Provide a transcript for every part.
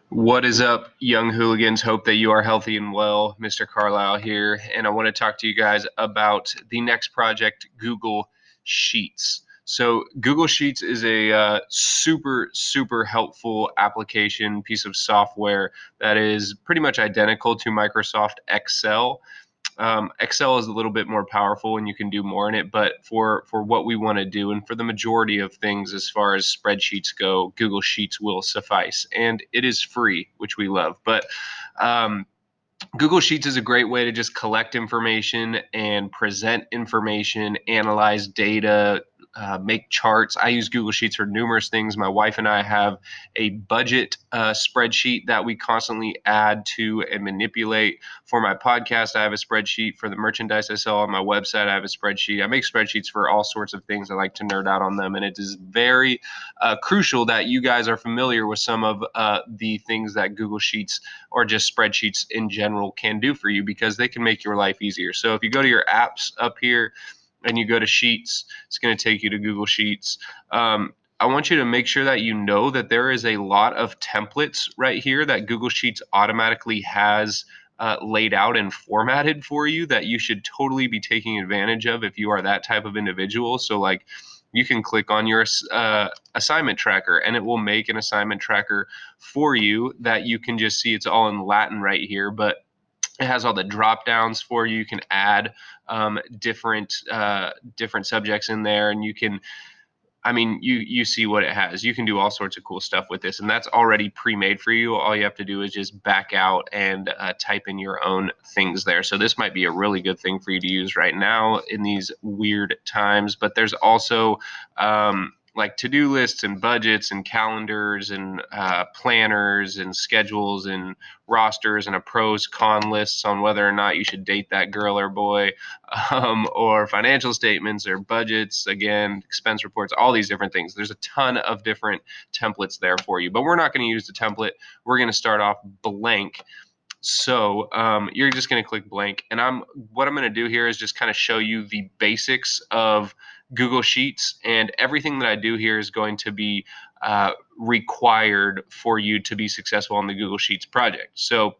What is up, young hooligans? Hope that you are healthy and well. Mr. Carlisle here, and I want to talk to you guys about the next project, Google Sheets. So, Google Sheets is a super helpful application piece of software that is pretty much identical to Microsoft Excel. Excel is a little bit more powerful and you can do more in it, but for what we want to do and for the majority of things as far as spreadsheets go, Google Sheets will suffice, and it is free, which we love. But um, Google Sheets is a great way to just collect information and present information, analyze data, make charts. I use Google Sheets for numerous things. My wife and I have a budget spreadsheet that we constantly add to and manipulate. For my podcast, I have a spreadsheet. For the merchandise I sell on my website, I have a spreadsheet. I make spreadsheets for all sorts of things. I like to nerd out on them, and it is very crucial that you guys are familiar with some of the things that Google Sheets or just spreadsheets in general can do for you, because they can make your life easier. So if you go to your apps up here and you go to Sheets, it's going to take you to Google Sheets. I want you to make sure that you know that there is a lot of templates right here that Google Sheets automatically has laid out and formatted for you that you should totally be taking advantage of if you are that type of individual. So, like, you can click on your assignment tracker and it will make an assignment tracker for you that you can just see. It's all in Latin right here, but it has all the drop downs for you. You can add different subjects in there, and you can, I mean, you see what it has. You can do all sorts of cool stuff with this, and that's already pre-made for you. All you have to do is just back out and type in your own things there. So this might be a really good thing for you to use right now in these weird times. But there's also like to-do lists and budgets and calendars and planners and schedules and rosters and a pros con lists on whether or not you should date that girl or boy, or financial statements or budgets, again, expense reports, all these different things. There's a ton of different templates there for you, but we're not going to use the template. We're going to start off blank. So you're just going to click blank, and what I'm going to do here is just kind of show you the basics of Google Sheets, and everything that I do here is going to be required for you to be successful on the Google Sheets project. So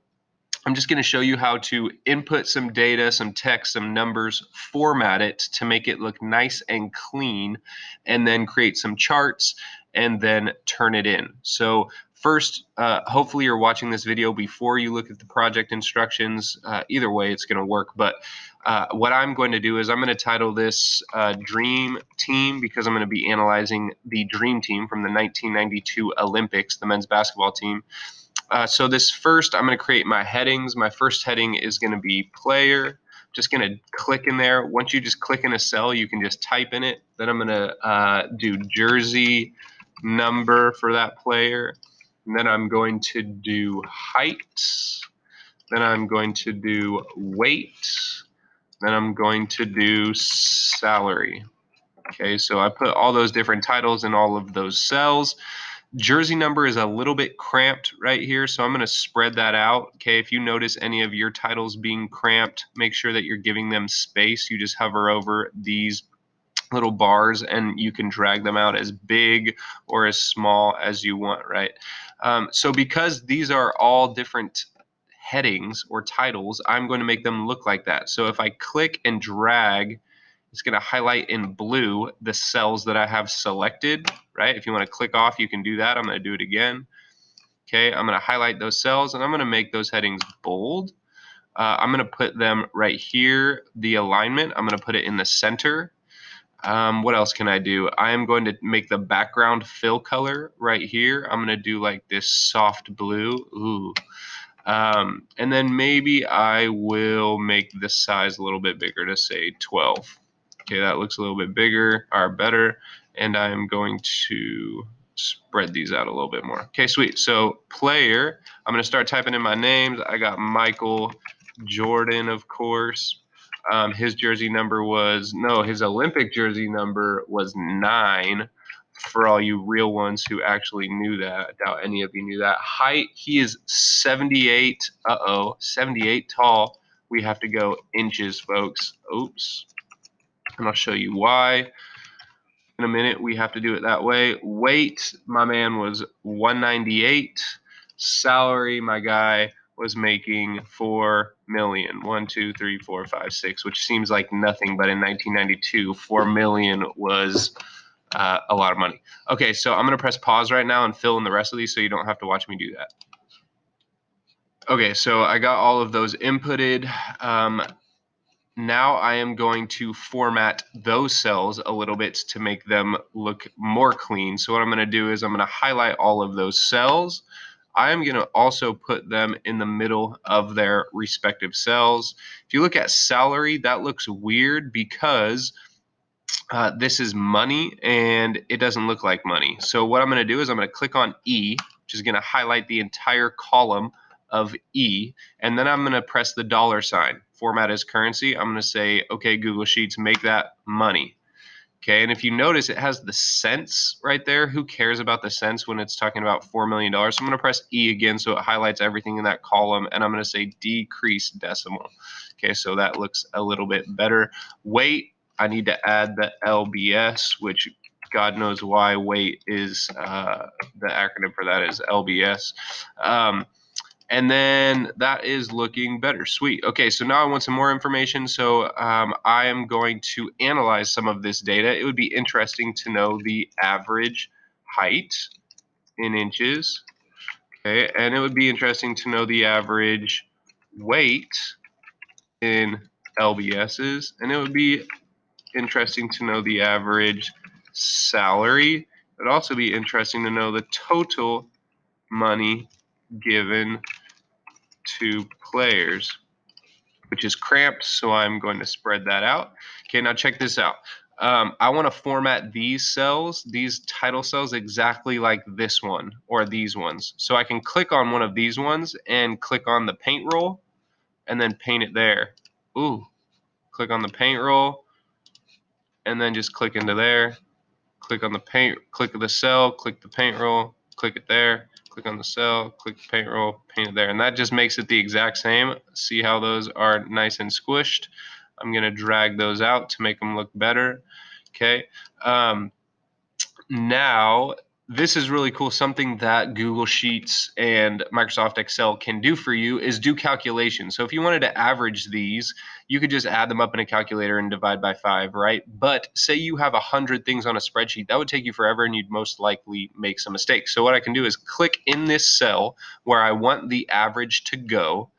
I'm just going to show you how to input some data, some text, some numbers, format it to make it look nice and clean, and then create some charts and then turn it in. So first, hopefully you're watching this video before you look at the project instructions. Either way, it's going to work. But what I'm going to do is I'm going to title this Dream Team, because I'm going to be analyzing the Dream Team from the 1992 Olympics, the men's basketball team. So this first, I'm going to create my headings. My first heading is going to be player. Just going to click in there. Once you just click in a cell, you can just type in it. Then I'm going to do jersey number for that player. And then I'm going to do height. Then I'm going to do weight. Then I'm going to do salary. Okay, so I put all those different titles in all of those cells. Jersey number is a little bit cramped right here, so I'm going to spread that out. Okay, if you notice any of your titles being cramped, make sure that you're giving them space. You just hover over these little bars and you can drag them out as big or as small as you want, right? So because these are all different headings or titles, I'm going to make them look like that. So if I click and drag, it's going to highlight in blue the cells that I have selected, right? If you want to click off, you can do that. I'm going to do it again. Okay, I'm going to highlight those cells and I'm going to make those headings bold. I'm going to put them right here, the alignment. I'm going to put it in the center. What else can I do? I am going to make the background fill color right here. I'm going to do like this soft blue. Ooh. And then maybe I will make the size a little bit bigger to say 12. Okay, that looks a little bit bigger or better. And I'm going to spread these out a little bit more. Okay, sweet. So player, I'm going to start typing in my names. I got Michael Jordan, of course. His jersey number was, no, his Olympic jersey number was 9, for all you real ones who actually knew that. I doubt any of you knew that. Height, he is 78. 78 tall. We have to go inches, folks. Oops. And I'll show you why in a minute. We have to do it that way. Weight, my man was 198. Salary, my guy was making 4 million. 1, 2, 3, 4, 5, 6, which seems like nothing, but in 1992, 4 million was a lot of money. Okay, so I'm gonna press pause right now and fill in the rest of these so you don't have to watch me do that. Okay, so I got all of those inputted. Now I am going to format those cells a little bit to make them look more clean. So what I'm going to do is I'm going to highlight all of those cells. I am going to also put them in the middle of their respective cells. If you look at salary, that looks weird because this is money and it doesn't look like money. So what I'm going to do is I'm going to click on E, which is going to highlight the entire column of E, and then I'm going to press the dollar sign, format as currency. I'm going to say, okay, Google Sheets, make that money. Okay, and if you notice, it has the cents right there. Who cares about the cents when it's talking about $4 million? So I'm going to press E again so it highlights everything in that column, and I'm going to say decrease decimal. Okay, so that looks a little bit better. Weight, I need to add the LBS, which God knows why weight is the acronym for that is LBS. And then that is looking better. Sweet. Okay, so now I want some more information. So I am going to analyze some of this data. It would be interesting to know the average height in inches. Okay, and it would be interesting to know the average weight in LBSs. And it would be interesting to know the average salary. It would also be interesting to know the total money given to players, which is cramped, so I'm going to spread that out. Okay, now check this out. I want to format these cells, these title cells, exactly like this one or these ones. So I can click on one of these ones and click on the paint roll and then paint it there. Ooh, click on the paint roll and then just click into there. Click on the paint, click the cell, click the paint roll, click it there, click on the cell, click the paint roll, paint it there. And that just makes it the exact same. See how those are nice and squished? I'm gonna drag those out to make them look better. Okay. Now, this is really cool. Something that Google Sheets and Microsoft Excel can do for you is do calculations. So if you wanted to average these, you could just add them up in a calculator and divide by 5, right? But say you have 100 things on a spreadsheet, that would take you forever and you'd most likely make some mistakes. So what I can do is click in this cell where I want the average to go,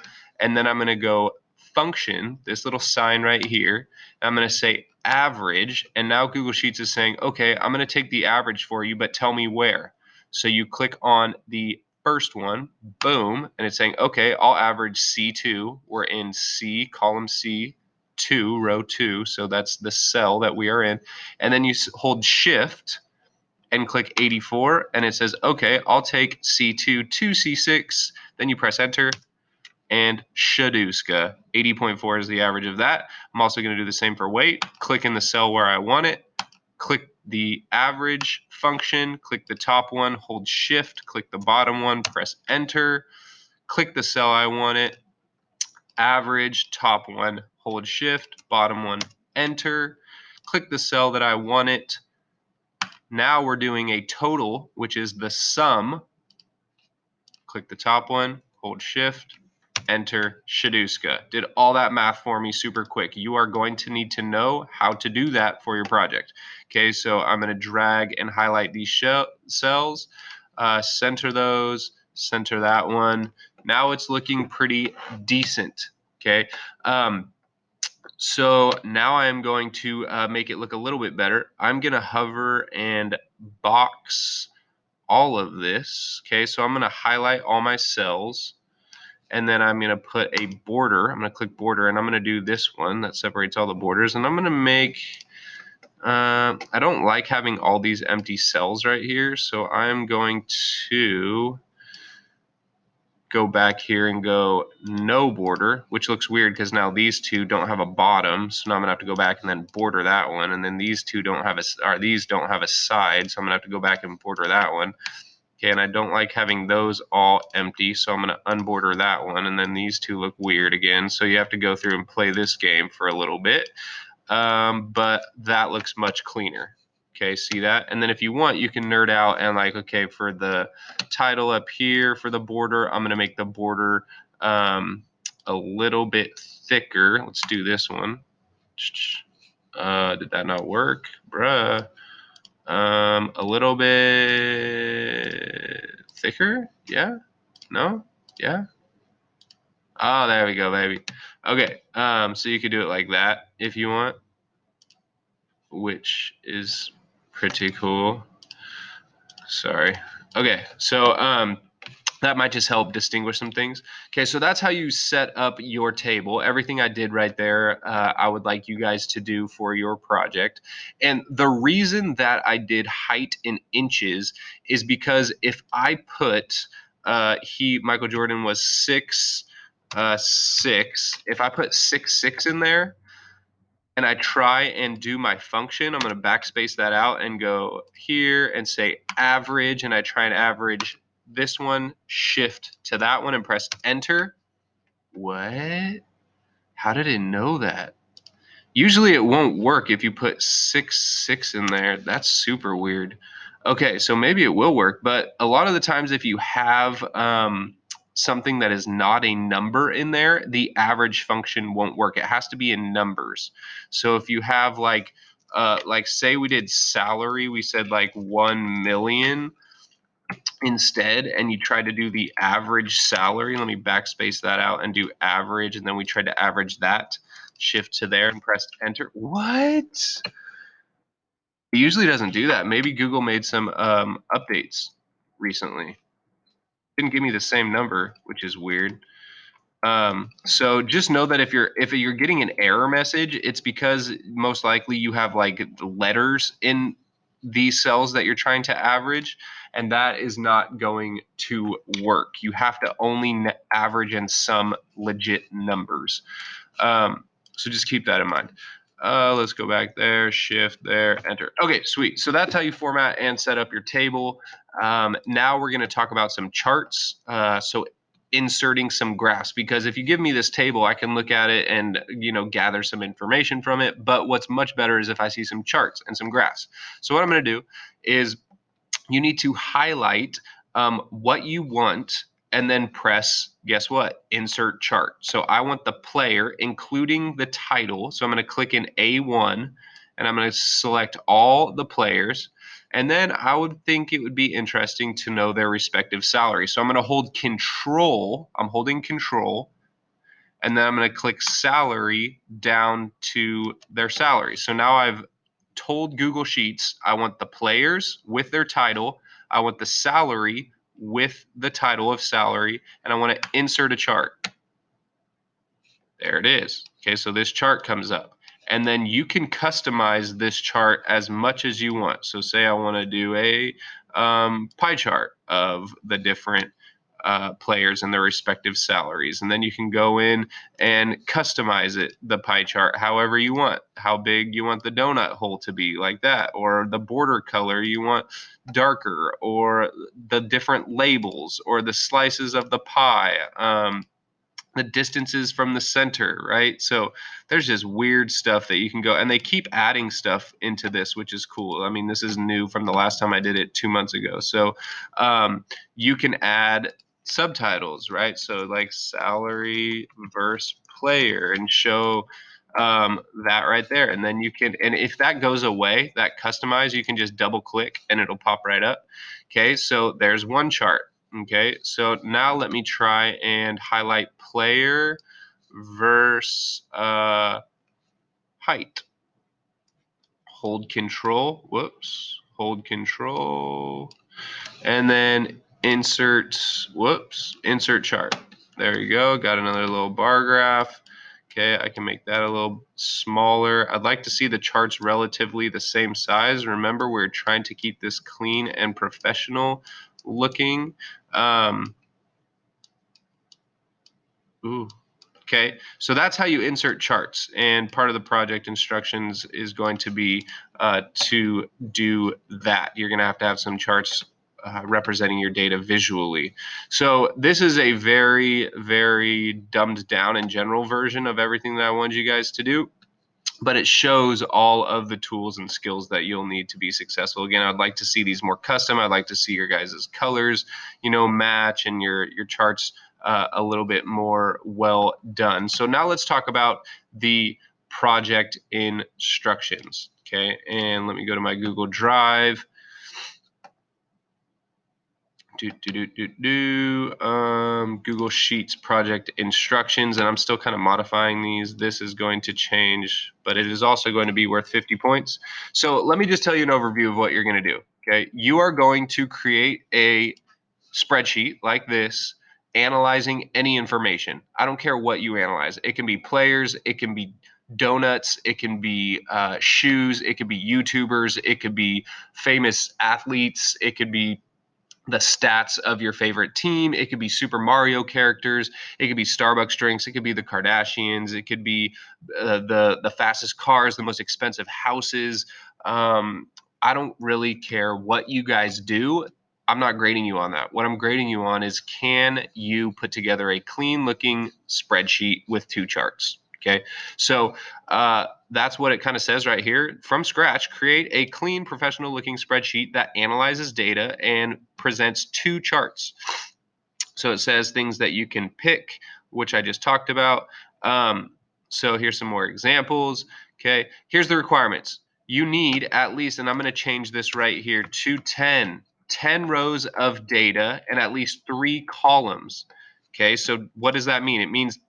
and then I'm going to go function, this little sign right here. I'm going to say average, and now Google Sheets is saying, okay, I'm going to take the average for you, but tell me where. So you click on the first one, boom, and it's saying, okay, I'll average C2. We're in C, column C2, row 2, so that's the cell that we are in. And then you hold shift and click 84, and it says, okay, I'll take C2 to C6. Then you press enter, and Shaduska. 80.4 is the average of that. I'm also going to do the same for weight. Click in the cell where I want it. Click the average function. Click the top one. Hold shift. Click the bottom one. Press enter. Click the cell I want it. Average, top one. Hold shift. Bottom one. Enter. Click the cell that I want it. Now we're doing a total, which is the sum. Click the top one. Hold shift. Enter Shaduska. Did all that math for me super quick. You are going to need to know how to do that for your project. Okay, so I'm going to drag and highlight these cells, center those, center that one. Now it's looking pretty decent. Okay, so now I am going to make it look a little bit better. I'm going to hover and box all of this. Okay, so I'm going to highlight all my cells. And then I'm going to put a border. I'm going to click border, and I'm going to do this one that separates all the borders. And I'm going to make, I don't like having all these empty cells right here. So I'm going to go back here and go no border, which looks weird because now these two don't have a bottom. So now I'm going to have to go back and then border that one. And then these two don't have these don't have a side. So I'm going to have to go back and border that one. Okay, and I don't like having those all empty, so I'm going to unborder that one, and then these two look weird again, so you have to go through and play this game for a little bit, but that looks much cleaner. Okay, see that? And then if you want, you can nerd out and like, okay, for the title up here for the border, I'm gonna make the border a little bit thicker. Let's do this one. Did that not work? Bruh. A little bit thicker? Yeah? No? Yeah? Oh, there we go, baby. Okay, so you could do it like that if you want, which is pretty cool. Sorry. Okay, so that might just help distinguish some things. Okay, so that's how you set up your table. Everything I did right there, I would like you guys to do for your project. And the reason that I did height in inches is because if I put Michael Jordan was 6'6". If I put 6'6" in there, and I try and do my function, I'm going to backspace that out and go here and say average, and I try and average this one, shift to that one and press enter. What? How did it know that? Usually it won't work if you put 6'6" in there. That's super weird. Okay, so maybe it will work, but a lot of the times if you have something that is not a number in there, the average function won't work. It has to be in numbers. So if you have like say we did salary, we said like 1 million instead, and you try to do the average salary. Let me backspace that out and do average, and then we tried to average that. Shift to there and press enter. What? It usually doesn't do that. Maybe Google made some updates recently. Didn't give me the same number, which is weird. So just know that if you're getting an error message, it's because most likely you have like letters in these cells that you're trying to average, and that is not going to work. You have to only average in some legit numbers. So just keep that in mind. Let's go back there, shift there, enter. Okay, sweet. So that's how you format and set up your table. Now we're going to talk about some charts. So inserting some graphs, because if you give me this table, I can look at it and gather some information from it. But what's much better is if I see some charts and some graphs. So what I'm going to do is you need to highlight what you want and then press, guess what? Insert chart. So I want the player, including the title. So I'm going to click in A1 and I'm going to select all the players. And then I would think it would be interesting to know their respective salary. So I'm going to hold control. I'm holding control. And then I'm going to click salary down to their salary. So now I've told Google Sheets I want the players with their title, I want the salary with the title of salary, and I want to insert a chart. There it is. Okay, so this chart comes up. And then you can customize this chart as much as you want. So say I want to do a pie chart of the different players and their respective salaries. And then you can go in and customize it, the pie chart, however you want, how big you want the donut hole to be, like that, or the border color you want darker, or the different labels, or the slices of the pie. The distances from the center, right? So there's just weird stuff that you can go, and they keep adding stuff into this, which is cool. I mean, this is new from the last time I did it 2 months ago. So you can add subtitles, right? So like salary versus player, and show that right there. And then you can, and if that goes away, that customize, you can just double click and it'll pop right up. Okay, so there's one chart. Okay, so now let me try and highlight player versus height. Hold control, whoops, hold control, and then insert, whoops, insert chart. There you go, got another little bar graph. Okay, I can make that a little smaller. I'd like to see the charts relatively the same size. Remember, we're trying to keep this clean and professional looking. Ooh. Okay, so that's how you insert charts, and part of the project instructions is going to be to do that. You're going to have some charts representing your data visually. So this is a very, very dumbed down and general version of everything that I wanted you guys to do. but it shows all of the tools and skills that you'll need to be successful. Again, I'd like to see these more custom. I'd like to see your guys' colors, match, and your charts a little bit more well done. So now let's talk about the project instructions. Okay, and let me go to my Google Drive. Google Sheets project instructions, and I'm still kind of modifying these. This is going to change, but it is also going to be worth 50 points. So let me just tell you an overview of what you're going to do. Okay, you are going to create a spreadsheet like this, analyzing any information. I don't care what you analyze. It can be players, it can be donuts, it can be shoes, it could be YouTubers, it could be famous athletes, it could be the stats of your favorite team. It could be Super Mario characters. It could be Starbucks drinks. It could be the Kardashians. It could be the fastest cars, the most expensive houses. I don't really care what you guys do. I'm not grading you on that. What I'm grading you on is, can you put together a clean looking spreadsheet with 2 charts? Okay, so that's what it kind of says right here. From scratch, create a clean, professional looking spreadsheet that analyzes data and presents 2 charts. So it says things that you can pick, which I just talked about. So here's some more examples. Okay, here's the requirements. You need at least, and I'm going to change this right here to 10 rows of data and at least 3 columns. Okay, so what does that mean? It means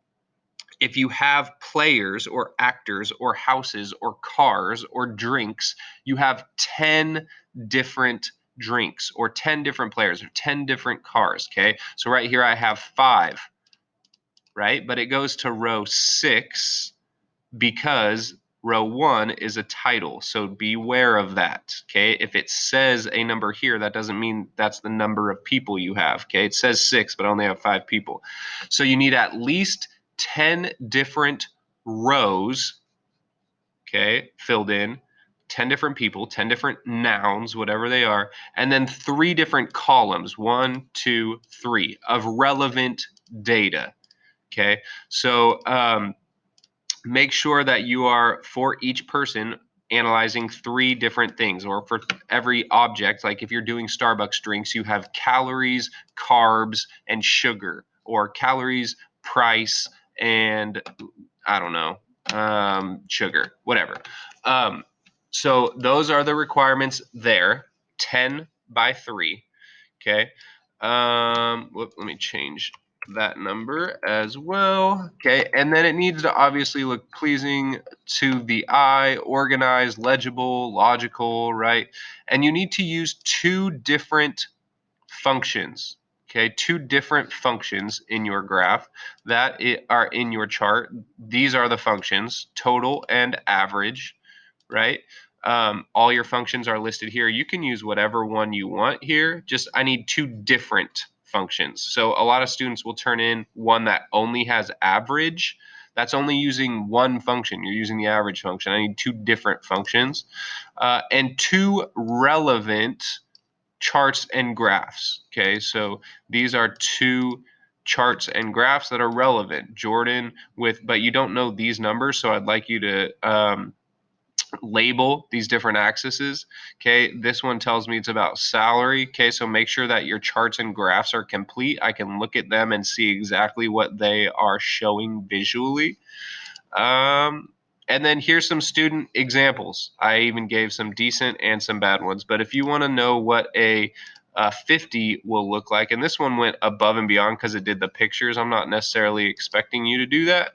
if you have players or actors or houses or cars or drinks, you have 10 different drinks or 10 different players or 10 different cars. Okay. So right here I have 5, right? But it goes to row 6 because row 1 is a title. So beware of that. Okay. If it says a number here, that doesn't mean that's the number of people you have. Okay. It says 6, but I only have 5 people. So you need at least 10 different rows, okay, filled in, 10 different people, 10 different nouns, whatever they are, and then 3 different columns, 1, 2, 3, of relevant data. Okay. So make sure that you are, for each person, analyzing 3 different things, or for every object. Like if you're doing Starbucks drinks, you have calories, carbs, and sugar, or calories, price, and I don't know, sugar, whatever. So those are the requirements there. 10 by 3. Okay. Let me change that number as well. Okay. And then it needs to obviously look pleasing to the eye, organized, legible, logical, right? And you need to use 2 different functions. Okay, 2 different functions in your graph that are in your chart. These are the functions, total and average, right? All your functions are listed here. You can use whatever one you want here. Just I need 2 different functions. So a lot of students will turn in one that only has average. That's only using one function. You're using the average function. I need 2 different functions and 2 relevant charts and graphs. Okay, so these are 2 charts and graphs that are relevant. Jordan but you don't know these numbers, so I'd like you to label these different axes. Okay, this one tells me it's about salary. Okay, so make sure that your charts and graphs are complete. I can look at them and see exactly what they are showing visually. And then here's some student examples. I even gave some decent and some bad ones. But if you want to know what a 50 will look like, and this one went above and beyond because it did the pictures. I'm not necessarily expecting you to do that.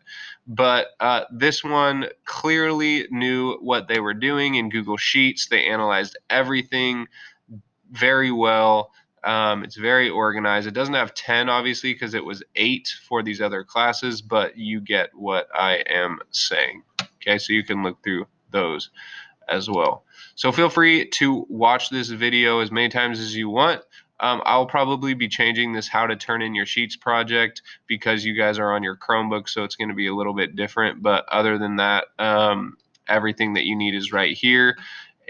But this one clearly knew what they were doing in Google Sheets. They analyzed everything very well. It's very organized. It doesn't have 10, obviously, because it was 8 for these other classes, but you get what I am saying. Okay, so you can look through those as well. So feel free to watch this video as many times as you want. I'll probably be changing this how to turn in your sheets project because you guys are on your Chromebook, so it's going to be a little bit different. But other than that, everything that you need is right here.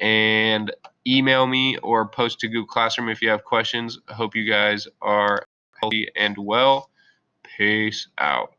And email me or post to Google Classroom if you have questions. I hope you guys are healthy and well. Peace out.